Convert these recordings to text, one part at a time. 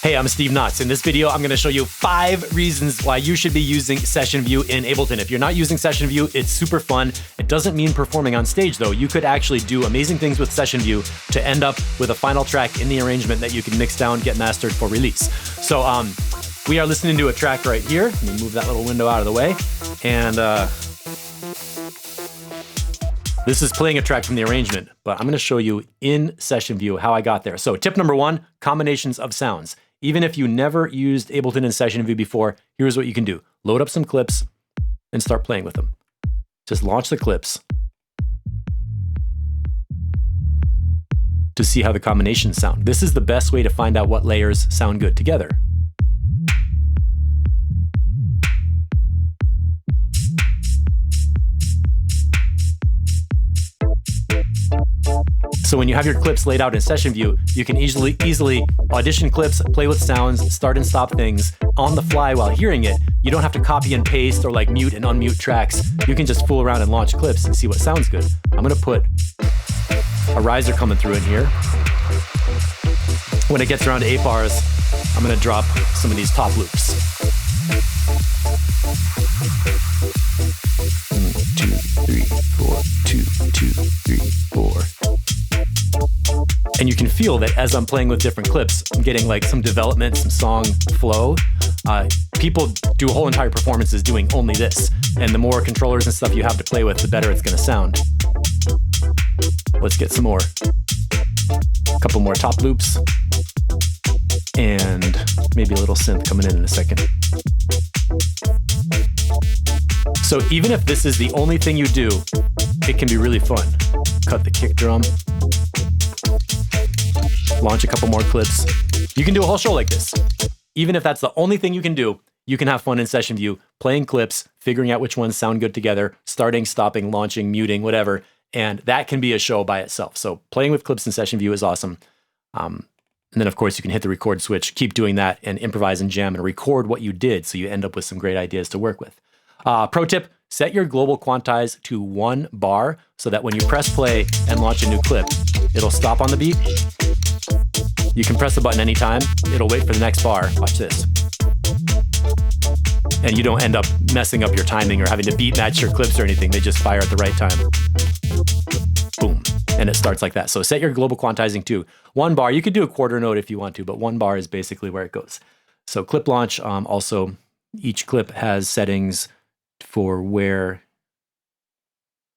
Hey, I'm Steve Knotts. In this video, I'm going to show you 5 reasons why you should be using Session View in Ableton. If you're not using Session View, it's super fun. It doesn't mean performing on stage, though. You could actually do amazing things with Session View to end up with a final track in the arrangement that you can mix down, get mastered for release. So we are listening to a track right here. Let me move that little window out of the way. And this is playing a track from the arrangement, but I'm going to show you in Session View how I got there. So tip number 1, combinations of sounds. Even if you never used Ableton in Session View before, here's what you can do. Load up some clips and start playing with them. Just launch the clips to see how the combinations sound. This is the best way to find out what layers sound good together. So when you have your clips laid out in Session View, you can easily audition clips, play with sounds, start and stop things on the fly while hearing it. You don't have to copy and paste or like mute and unmute tracks. You can just fool around and launch clips and see what sounds good. I'm gonna put a riser coming through in here. When it gets around to 8 bars, I'm gonna drop some of these top loops. 1, 2, 3, 4, 2, 2, 3, 4. And you can feel that as I'm playing with different clips, I'm getting like some development, some song flow. People do whole entire performances doing only this. And the more controllers and stuff you have to play with, the better it's gonna sound. Let's get some more. A couple more top loops. And maybe a little synth coming in a second. So even if this is the only thing you do, it can be really fun. Cut the kick drum. Launch a couple more clips. You can do a whole show like this. Even if that's the only thing you can do, you can have fun in Session View, playing clips, figuring out which ones sound good together, starting, stopping, launching, muting, whatever. And that can be a show by itself. So playing with clips in Session View is awesome. And then of course you can hit the record switch, keep doing that and improvise and jam and record what you did so you end up with some great ideas to work with. Pro tip, set your Global Quantize to 1 bar so that when you press play and launch a new clip, it'll stop on the beat. You can press the button anytime. It'll wait for the next bar. Watch this. And you don't end up messing up your timing or having to beat match your clips or anything. They just fire at the right time. Boom. And it starts like that. So set your global quantizing to 1 bar. You could do a quarter note if you want to, but 1 bar is basically where it goes. So clip launch, also each clip has settings for where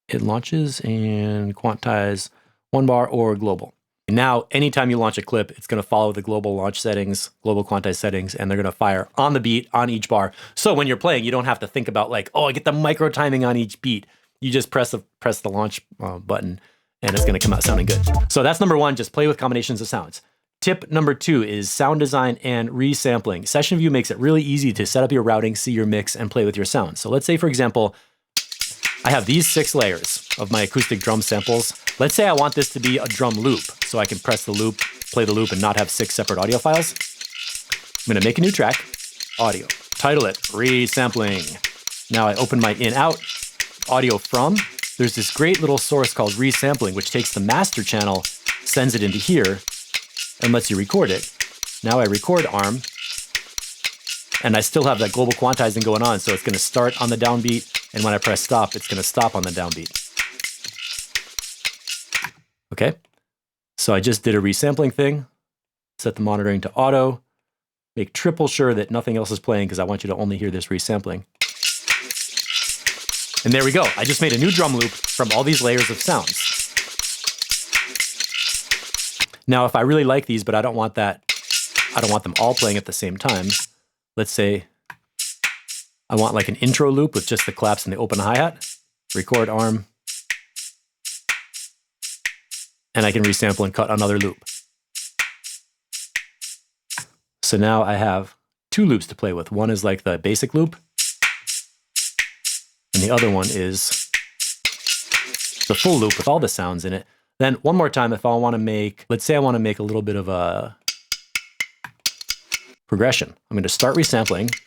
it launches and quantize 1 bar or global. Now, anytime you launch a clip, it's going to follow the global launch settings, global quantize settings, and they're going to fire on the beat on each bar. So when you're playing, you don't have to think about like, oh, I get the micro timing on each beat. You just press the launch button and it's going to come out sounding good. So that's number 1, just play with combinations of sounds. Tip number 2 is sound design and resampling. Session View makes it really easy to set up your routing, see your mix, and play with your sounds. So let's say, for example, I have these 6 layers of my acoustic drum samples. Let's say I want this to be a drum loop, so I can press the loop, play the loop, and not have 6 separate audio files. I'm gonna make a new track, audio, title it, resampling. Now I open my in-out, audio from. There's this great little source called Resampling, which takes the master channel, sends it into here, and lets you record it. Now I record arm, and I still have that global quantizing going on, so it's gonna start on the downbeat, and when I press stop, it's gonna stop on the downbeat. Okay, so I just did a resampling thing, set the monitoring to auto, make triple sure that nothing else is playing because I want you to only hear this resampling. And there we go. I just made a new drum loop from all these layers of sounds. Now, if I really like these, but I don't want them all playing at the same time. Let's say I want like an intro loop with just the claps and the open hi-hat, record arm, and I can resample and cut another loop. So now I have 2 loops to play with. One is like the basic loop, and the other one is the full loop with all the sounds in it. Then one more time, if I want to make, let's say I want to make a little bit of a progression. I'm going to start resampling.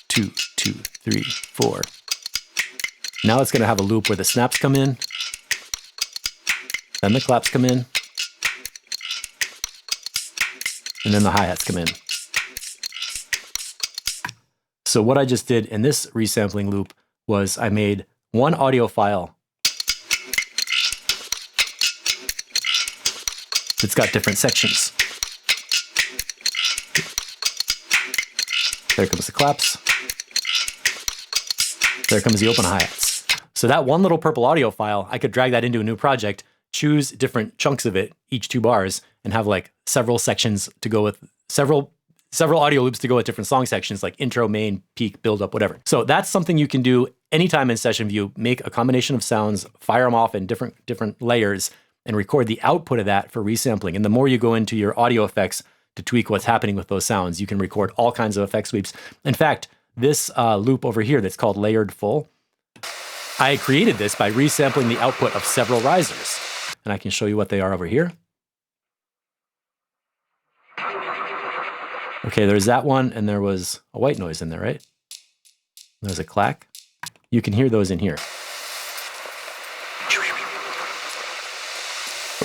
2, 2, 3, 4. Now it's going to have a loop where the snaps come in, then the claps come in, and then the hi-hats come in. So what I just did in this resampling loop was I made one audio file that's got different sections. There comes the claps. There comes the open hi-hats. So that one little purple audio file, I could drag that into a new project, choose different chunks of it, each 2 bars, and have like several sections to go with, several audio loops to go with different song sections, like intro, main, peak, build up, whatever. So that's something you can do anytime in Session View. Make a combination of sounds, fire them off in different layers, and record the output of that for resampling. And the more you go into your audio effects to tweak what's happening with those sounds, you can record all kinds of effect sweeps. In fact, this loop over here that's called layered full, I created this by resampling the output of several risers. And I can show you what they are over here. Okay, there's that one, and there was a white noise in there, right? There's a clack. You can hear those in here.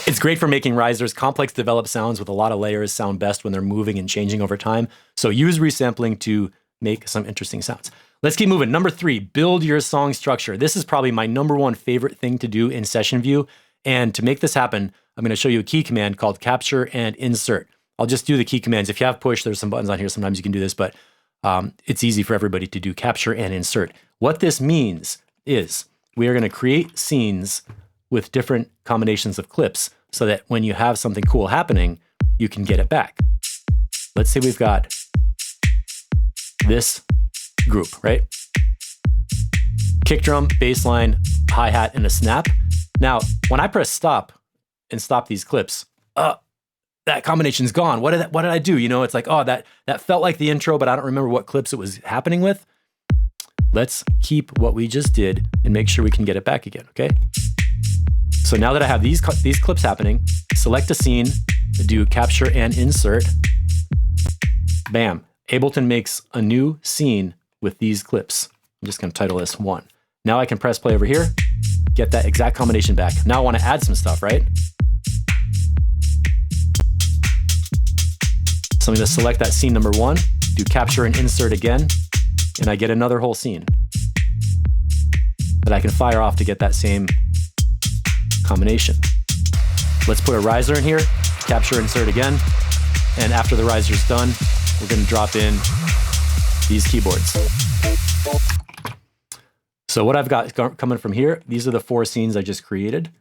It's great for making risers. Complex developed sounds with a lot of layers sound best when they're moving and changing over time. So use resampling to make some interesting sounds. Let's keep moving. Number 3, build your song structure. This is probably my number 1 favorite thing to do in Session View. And to make this happen, I'm going to show you a key command called capture and insert. I'll just do the key commands. If you have push, there's some buttons on here. Sometimes you can do this, but it's easy for everybody to do capture and insert. What this means is we are going to create scenes with different combinations of clips so that when you have something cool happening, you can get it back. Let's say we've got this group, right? Kick drum, bass line, hi-hat, and a snap. Now, when I press stop and stop these clips, that combination's gone. What did I do? You know, it's like, oh, that felt like the intro, but I don't remember what clips it was happening with. Let's keep what we just did and make sure we can get it back again, okay? So now that I have these clips happening, select a scene, do capture and insert. Bam. Ableton makes a new scene with these clips. I'm just going to title this 1. Now I can press play over here, get that exact combination back. Now I want to add some stuff, right? So I'm going to select that scene number 1, do capture and insert again, and I get another whole scene that I can fire off to get that same combination. Let's put a riser in here, capture, insert again, and after the riser's done, we're going to drop in these keyboards. So what I've got coming from here, these are the 4 scenes I just created.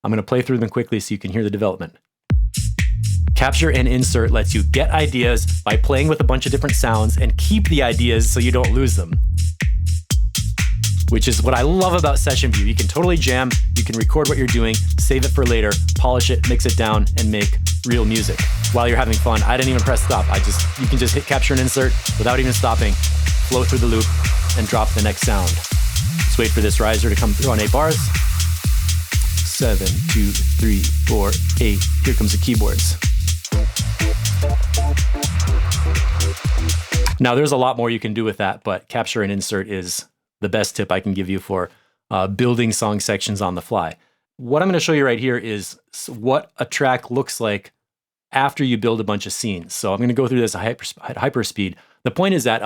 I'm going to play through them quickly so you can hear the development. Capture and insert lets you get ideas by playing with a bunch of different sounds and keep the ideas so you don't lose them, which is what I love about Session View. You can totally jam, you can record what you're doing, save it for later, polish it, mix it down, and make real music while you're having fun. I didn't even press stop. You can just hit capture and insert without even stopping, flow through the loop, and drop the next sound. Let's wait for this riser to come through on 8 bars. 7, 2, 3, 4, 8. Here comes the keyboards. Now there's a lot more you can do with that, but capture and insert is the best tip I can give you for building song sections on the fly. What I'm going to show you right here is what a track looks like after you build a bunch of scenes. So I'm going to go through this at hyper speed. The point is that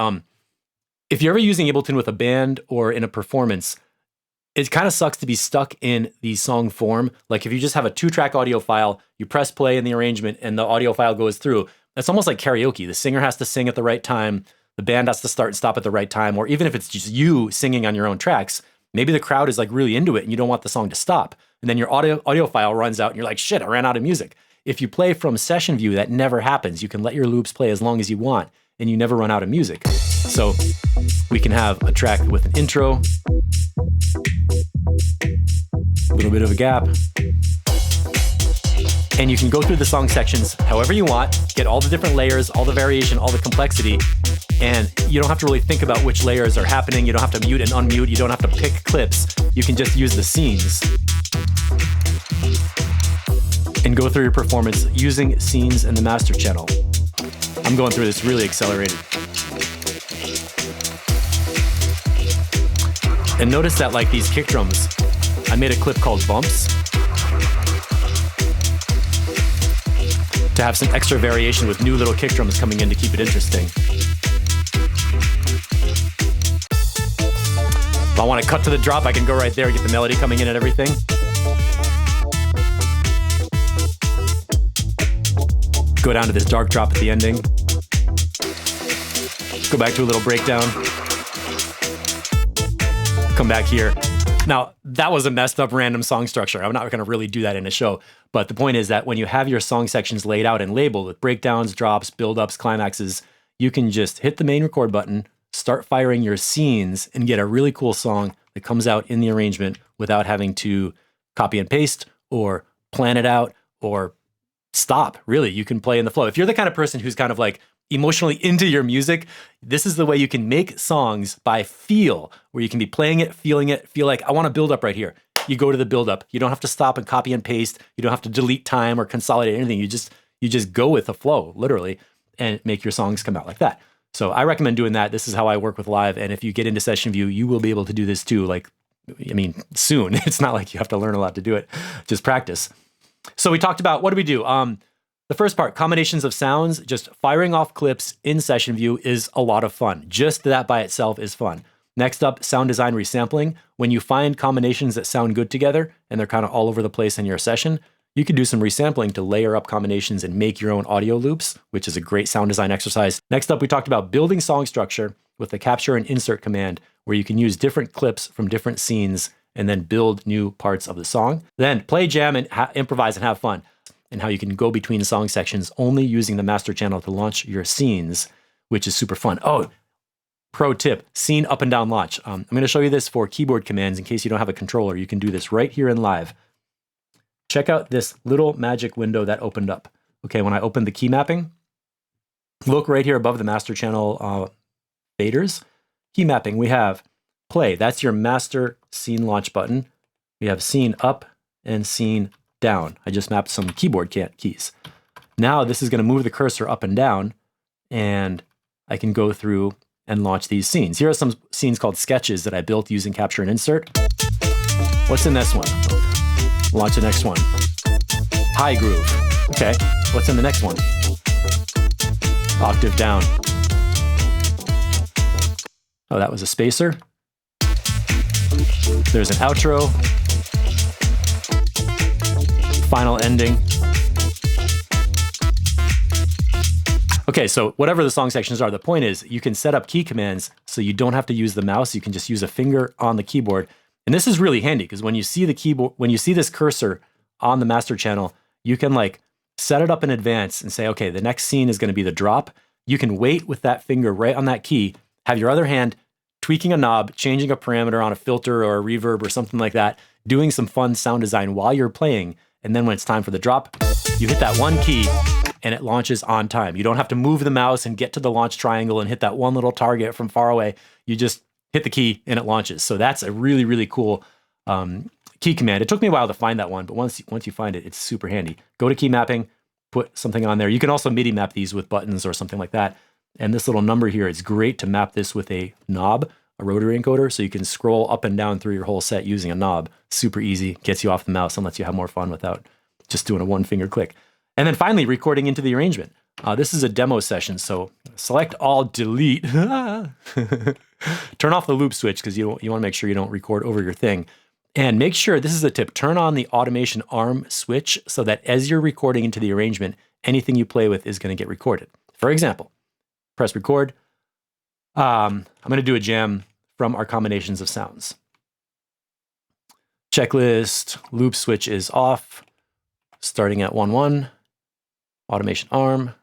if you're ever using Ableton with a band or in a performance, it kind of sucks to be stuck in the song form. Like if you just have a 2-track audio file, you press play in the arrangement and the audio file goes through. That's almost like karaoke. The singer has to sing at the right time. The band has to start and stop at the right time. Or even if it's just you singing on your own tracks, maybe the crowd is like really into it and you don't want the song to stop. And then your audio file runs out and you're like, shit, I ran out of music. If you play from Session View, that never happens. You can let your loops play as long as you want and you never run out of music. So we can have a track with an intro, a little bit of a gap, and you can go through the song sections however you want, get all the different layers, all the variation, all the complexity, and you don't have to really think about which layers are happening. You don't have to mute and unmute. You don't have to pick clips. You can just use the scenes and go through your performance using scenes in the master channel. I'm going through this really accelerated. And notice that like these kick drums, I made a clip called Bumps. to have some extra variation with new little kick drums coming in to keep it interesting. If I want to cut to the drop, I can go right there and get the melody coming in and everything. Go down to this dark drop at the ending. Go back to a little breakdown. Come back here. Now, that was a messed up random song structure. I'm not going to really do that in a show. But the point is that when you have your song sections laid out and labeled with breakdowns, drops, build-ups, climaxes, you can just hit the main record button, start firing your scenes, and get a really cool song that comes out in the arrangement without having to copy and paste or plan it out or stop. Really, you can play in the flow. If you're the kind of person who's kind of like emotionally into your music, this is the way you can make songs by feel, where you can be playing it, feel like, I want to build up right here. You go to the build up. You don't have to stop and copy and paste. You don't have to delete time or consolidate anything. You just go with the flow, literally, and make your songs come out like that. So I recommend doing that. This is how I work with live. And if you get into session view, you will be able to do this too. Like, I mean, soon. It's not like you have to learn a lot to do it. Just practice. So we talked about, what do we do? The first part, combinations of sounds, just firing off clips in session view is a lot of fun. Just that by itself is fun. Next up, sound design resampling. When you find combinations that sound good together and they're kind of all over the place in your session, you can do some resampling to layer up combinations and make your own audio loops, which is a great sound design exercise. Next up, we talked about building song structure with the capture and insert command, where you can use different clips from different scenes and then build new parts of the song. Then play, jam, and improvise and have fun. And how you can go between song sections only using the master channel to launch your scenes, which is super fun. Oh, pro tip, scene up and down launch. I'm going to show you this for keyboard commands in case you don't have a controller. You can do this right here in live. Check out this little magic window that opened up. Okay, when I open the key mapping, look right here above the master channel faders. Key mapping, we have play. That's your master scene launch button. We have scene up and scene down. I just mapped some keyboard keys. Now this is going to move the cursor up and down, and I can go through and launch these scenes. Here are some scenes called sketches that I built using capture and insert. What's in this one? Launch the next one. High groove. Okay, what's in the next one? Octave down. Oh, that was a spacer. There's an outro. Final ending. Okay, so whatever the song sections are, the point is you can set up key commands so you don't have to use the mouse. You can just use a finger on the keyboard. And this is really handy because when you see the keyboard, when you see this cursor on the master channel, you can like set it up in advance and say, okay, the next scene is going to be the drop. You can wait with that finger right on that key, have your other hand tweaking a knob, changing a parameter on a filter or a reverb or something like that, doing some fun sound design while you're playing. And then when it's time for the drop, you hit that one key and it launches on time. You don't have to move the mouse and get to the launch triangle and hit that one little target from far away. You just hit the key and it launches. So that's a really, really cool key command. It took me a while to find that one, but once you find it, it's super handy. Go to key mapping, put something on there. You can also MIDI map these with buttons or something like that. And this little number here is great to map this with a knob, a rotary encoder, so you can scroll up and down through your whole set using a knob. Super easy, gets you off the mouse and lets you have more fun without just doing a one finger click. And then finally, recording into the arrangement. This is a demo session, so select all, delete. Turn off the loop switch because you want to make sure you don't record over your thing. And make sure, this is a tip, turn on the automation arm switch so that as you're recording into the arrangement, anything you play with is going to get recorded. For example, press record. I'm going to do a jam from our combinations of sounds. Checklist, loop switch is off, starting at 1-1, automation arm,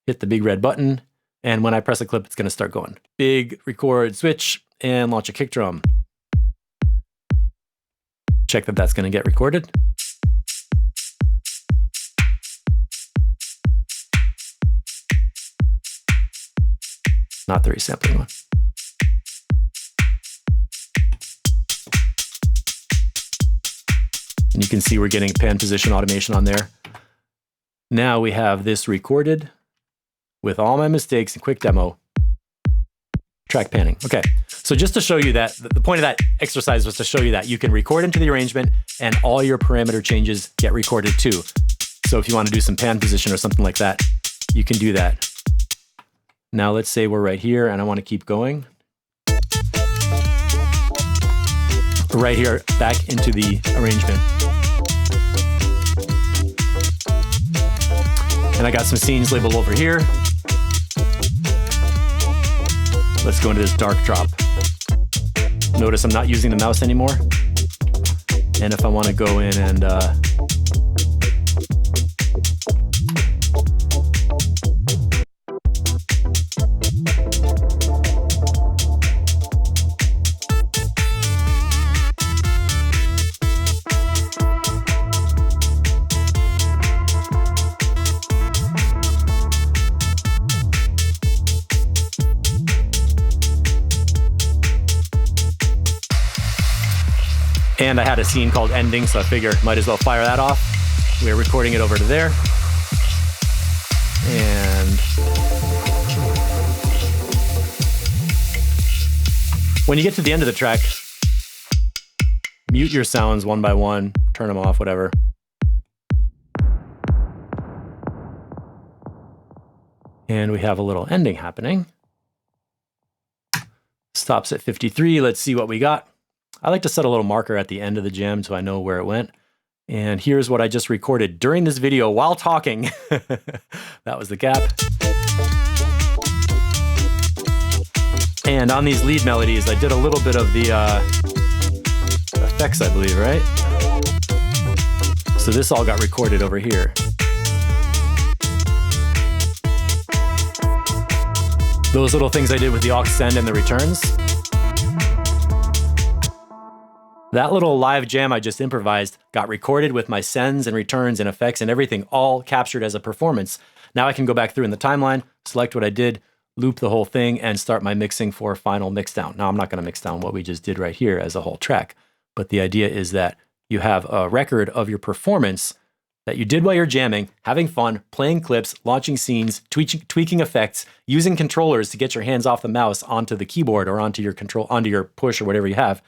hit the big red button, and when I press a clip, it's going to start going. Big record switch, and launch a kick drum. Check that that's going to get recorded. Not the resampling one. And you can see we're getting pan position automation on there. Now we have this recorded with all my mistakes and quick demo. Track panning. Okay, so just to show you that, the point of that exercise was to show you that you can record into the arrangement and all your parameter changes get recorded too. So if you want to do some pan position or something like that, you can do that. Now let's say we're right here and I want to keep going. Right here, back into the arrangement. And I got some scenes labeled over here. Let's go into this dark drop. Notice I'm not using the mouse anymore. And if I want to go in and and I had a scene called ending, so I figure might as well fire that off. We're recording it over to there. And when you get to the end of the track, mute your sounds one by one, turn them off, whatever. And we have a little ending happening. Stops at 53. Let's see what we got. I like to set a little marker at the end of the jam so I know where it went. And here's what I just recorded during this video while talking. That was the gap. And on these lead melodies, I did a little bit of the effects, I believe, right? So this all got recorded over here. Those little things I did with the aux send and the returns. That little live jam I just improvised got recorded with my sends and returns and effects and everything all captured as a performance. Now I can go back through in the timeline, select what I did, loop the whole thing, and start my mixing for final mix down. Now I'm not going to mix down what we just did right here as a whole track, but the idea is that you have a record of your performance that you did while you're jamming, having fun, playing clips, launching scenes, tweaking effects, using controllers to get your hands off the mouse onto the keyboard or onto your push or whatever you have.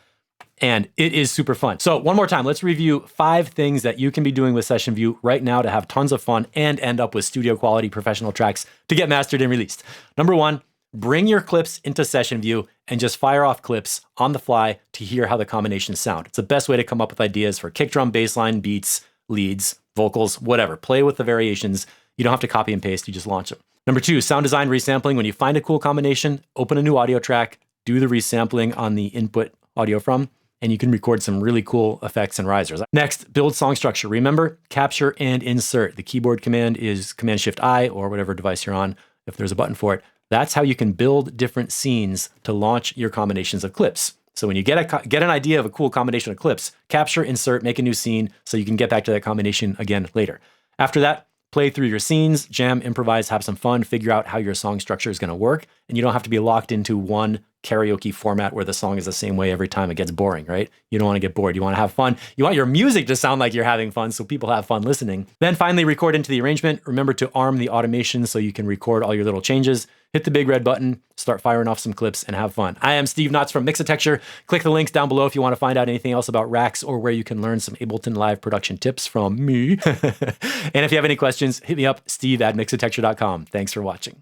And it is super fun. So one more time, let's review 5 things that you can be doing with Session View right now to have tons of fun and end up with studio quality professional tracks to get mastered and released. Number 1, bring your clips into Session View and just fire off clips on the fly to hear how the combinations sound. It's the best way to come up with ideas for kick drum, bass line, beats, leads, vocals, whatever. Play with the variations. You don't have to copy and paste, you just launch them. Number 2, sound design resampling. When you find a cool combination, open a new audio track, do the resampling on the input audio from, and you can record some really cool effects and risers. Next, build song structure. Remember, capture and insert. The keyboard command is Command-Shift-I or whatever device you're on, if there's a button for it. That's how you can build different scenes to launch your combinations of clips. So when you get an idea of a cool combination of clips, capture, insert, make a new scene so you can get back to that combination again later. After that, play through your scenes, jam, improvise, have some fun, figure out how your song structure is going to work. And you don't have to be locked into one karaoke format where the song is the same way every time. It gets boring, right? You don't want to get bored. You want to have fun. You want your music to sound like you're having fun so people have fun listening. Then finally, record into the arrangement. Remember to arm the automation so you can record all your little changes. Hit the big red button, start firing off some clips, and have fun. I am Steve Knotts from Mixitecture. Click the links down below if you want to find out anything else about racks or where you can learn some Ableton live production tips from me. And if you have any questions, hit me up, steve@mixitecture.com. Thanks for watching.